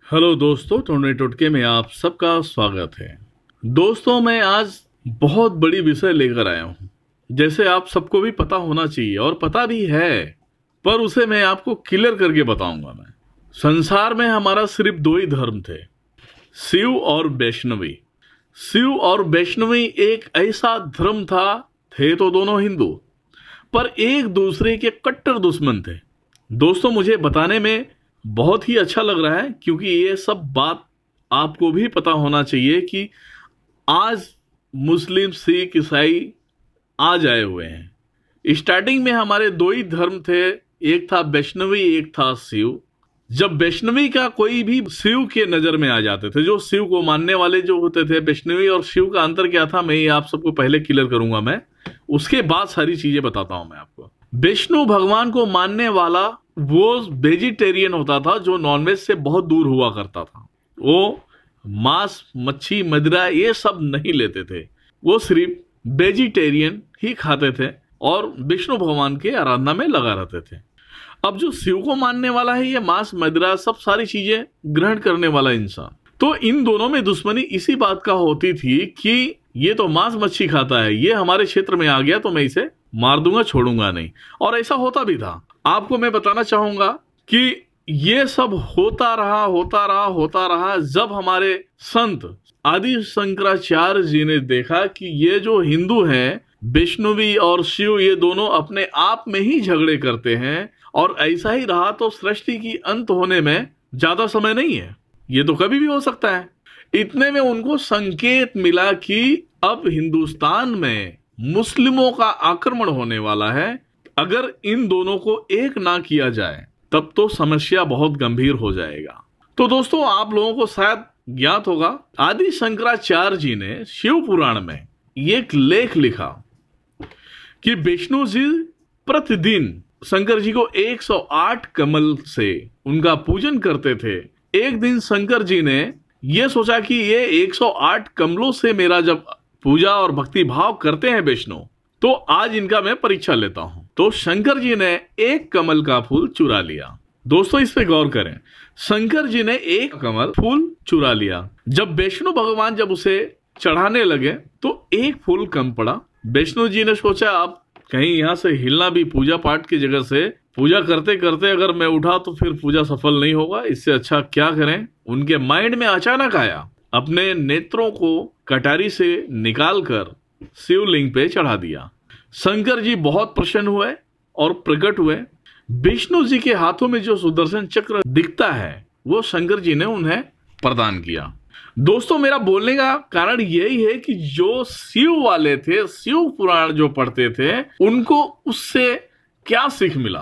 Hello दोस्तों, टोने टोटके में आप सबका स्वागत है। दोस्तों, मैं आज बहुत बड़ी विषय लेकर आया हूँ। जैसे आप सबको भी पता होना चाहिए और पता भी है, पर उसे मैं आपको क्लियर करके बताऊंगा। मैं संसार में हमारा सिर्फ दो ही धर्म थे, शिव और वैष्णवी। शिव और वैष्णवी एक ऐसा धर्म था, थे तो दोनों हिंदू, पर एक दूसरे के कट्टर दुश्मन थे। दोस्तों, मुझे बताने में बहुत ही अच्छा लग रहा है, क्योंकि ये सब बात आपको भी पता होना चाहिए कि आज मुस्लिम, सिख, ईसाई आज आए हुए हैं। स्टार्टिंग में हमारे दो ही धर्म थे, एक था वैष्णवी, एक था शिव। जब वैष्णवी का कोई भी शिव के नजर में आ जाते थे, जो शिव को मानने वाले जो होते थे, वैष्णवी और शिव का अंतर क्या था, मैं ये आप सबको पहले क्लियर करूंगा। मैं उसके बाद सारी चीजें बताता हूं मैं आपको। विष्णु भगवान को मानने वाला वो वेजिटेरियन होता था, जो नॉनवेज से बहुत दूर हुआ करता था। वो मांस, मच्छी, मदिरा ये सब नहीं लेते थे, वो सिर्फ वेजिटेरियन ही खाते थे और विष्णु भगवान के आराधना में लगा रहते थे। अब जो शिव को मानने वाला है, ये मांस, मदिरा सब सारी चीजें ग्रहण करने वाला इंसान। तो इन दोनों में दुश्मनी इसी बात का होती थी कि ये तो मांस मच्छी खाता है, ये हमारे क्षेत्र में आ गया तो मैं इसे मार दूंगा, छोड़ूंगा नहीं। और ऐसा होता भी था। आपको मैं बताना चाहूंगा कि ये सब होता रहा। जब हमारे संत आदि शंकराचार्य जी ने देखा कि ये जो हिंदू हैं, वैष्णवी और शिव, ये दोनों अपने आप में ही झगड़े करते हैं और ऐसा ही रहा तो सृष्टि की अंत होने में ज्यादा समय नहीं है, ये तो कभी भी हो सकता है। इतने में उनको संकेत मिला कि अब हिंदुस्तान में मुस्लिमों का आक्रमण होने वाला है। अगर इन दोनों को एक ना किया जाए तब तो समस्या बहुत गंभीर हो जाएगा। तो दोस्तों, आप लोगों को शायद ज्ञात होगा, आदि शंकराचार्य जी ने शिव पुराण में एक लेख लिखा कि विष्णु जी प्रतिदिन शंकर जी को 108 कमल से उनका पूजन करते थे। एक दिन शंकर जी ने यह सोचा कि ये 108 कमलों से मेरा जब पूजा और भक्ति भाव करते हैं विष्णु, तो आज इनका मैं परीक्षा लेता हूं। तो शंकर जी ने एक कमल का फूल चुरा लिया। दोस्तों, इस पे गौर करें, शंकर जी ने एक कमल फूल चुरा लिया। जब विष्णु भगवान जब उसे चढ़ाने लगे तो एक फूल कम पड़ा। विष्णु जी ने सोचा, अब कहीं यहां से हिलना भी, पूजा पाठ की जगह से पूजा करते करते अगर मैं उठा तो फिर पूजा सफल नहीं होगा, इससे अच्छा क्या करें। उनके माइंड में अचानक आया, अपने नेत्रों को कटारी से निकालकर शिवलिंग पे चढ़ा दिया। शंकर जी बहुत प्रसन्न हुए और प्रकट हुए। विष्णु जी के हाथों में जो सुदर्शन चक्र दिखता है, वो शंकर जी ने उन्हें प्रदान किया। दोस्तों, मेरा बोलने का कारण यही है कि जो शिव वाले थे, शिव पुराण जो पढ़ते थे, उनको उससे क्या सीख मिला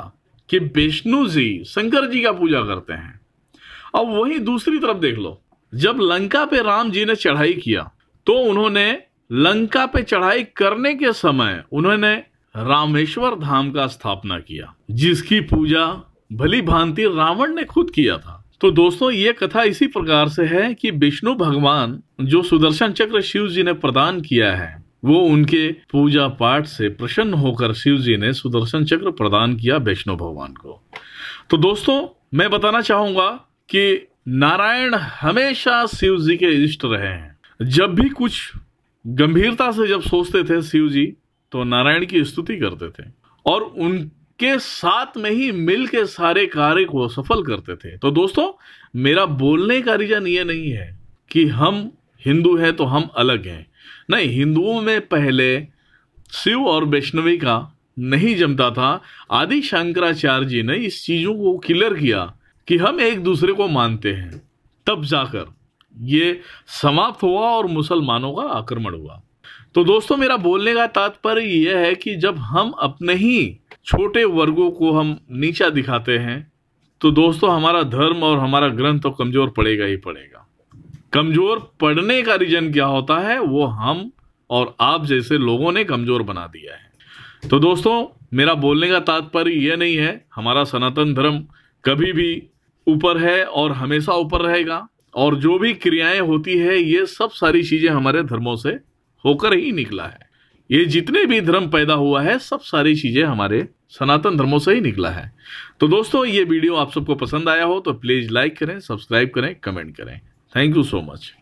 कि विष्णु जी शंकर जी का पूजा करते हैं। अब वही दूसरी तरफ देख लो, जब लंका पे राम जी ने चढ़ाई किया तो उन्होंने लंका पे चढ़ाई करने के समय उन्होंने रामेश्वर धाम का स्थापना किया, जिसकी पूजा भली भांति रावण ने खुद किया था। तो दोस्तों, ये कथा इसी प्रकार से है कि विष्णु भगवान जो सुदर्शन चक्र शिव जी ने प्रदान किया है, वो उनके पूजा पाठ से प्रसन्न होकर शिव जी ने सुदर्शन चक्र प्रदान किया विष्णु भगवान को। तो दोस्तों, मैं बताना चाहूंगा कि नारायण हमेशा शिव जी के इष्ट रहे हैं। जब भी कुछ गंभीरता से जब सोचते थे शिव जी, तो नारायण की स्तुति करते थे और उनके साथ में ही मिल के सारे कार्य को सफल करते थे। तो दोस्तों, मेरा बोलने का रीजन ये नहीं है कि हम हिंदू हैं तो हम अलग हैं। नहीं, हिंदुओं में पहले शिव और वैष्णवी का नहीं जमता था। आदि शंकराचार्य जी ने इस चीजों को क्लियर किया कि हम एक दूसरे को मानते हैं, तब जाकर ये समाप्त हुआ और मुसलमानों का आक्रमण हुआ। तो दोस्तों, मेरा बोलने का तात्पर्य यह है कि जब हम अपने ही छोटे वर्गों को हम नीचा दिखाते हैं, तो दोस्तों हमारा धर्म और हमारा ग्रंथ तो कमजोर पड़ेगा ही पड़ेगा। कमजोर पड़ने का रीजन क्या होता है, वो हम और आप जैसे लोगों ने कमजोर बना दिया है। तो दोस्तों, मेरा बोलने का तात्पर्य यह नहीं है, हमारा सनातन धर्म कभी भी ऊपर है और हमेशा ऊपर रहेगा, और जो भी क्रियाएं होती है, ये सब सारी चीजें हमारे धर्मों से होकर ही निकला है। ये जितने भी धर्म पैदा हुआ है, सब सारी चीजें हमारे सनातन धर्मों से ही निकला है। तो दोस्तों, ये वीडियो आप सबको पसंद आया हो तो प्लीज लाइक करें, सब्सक्राइब करें, कमेंट करें। Thank you so much.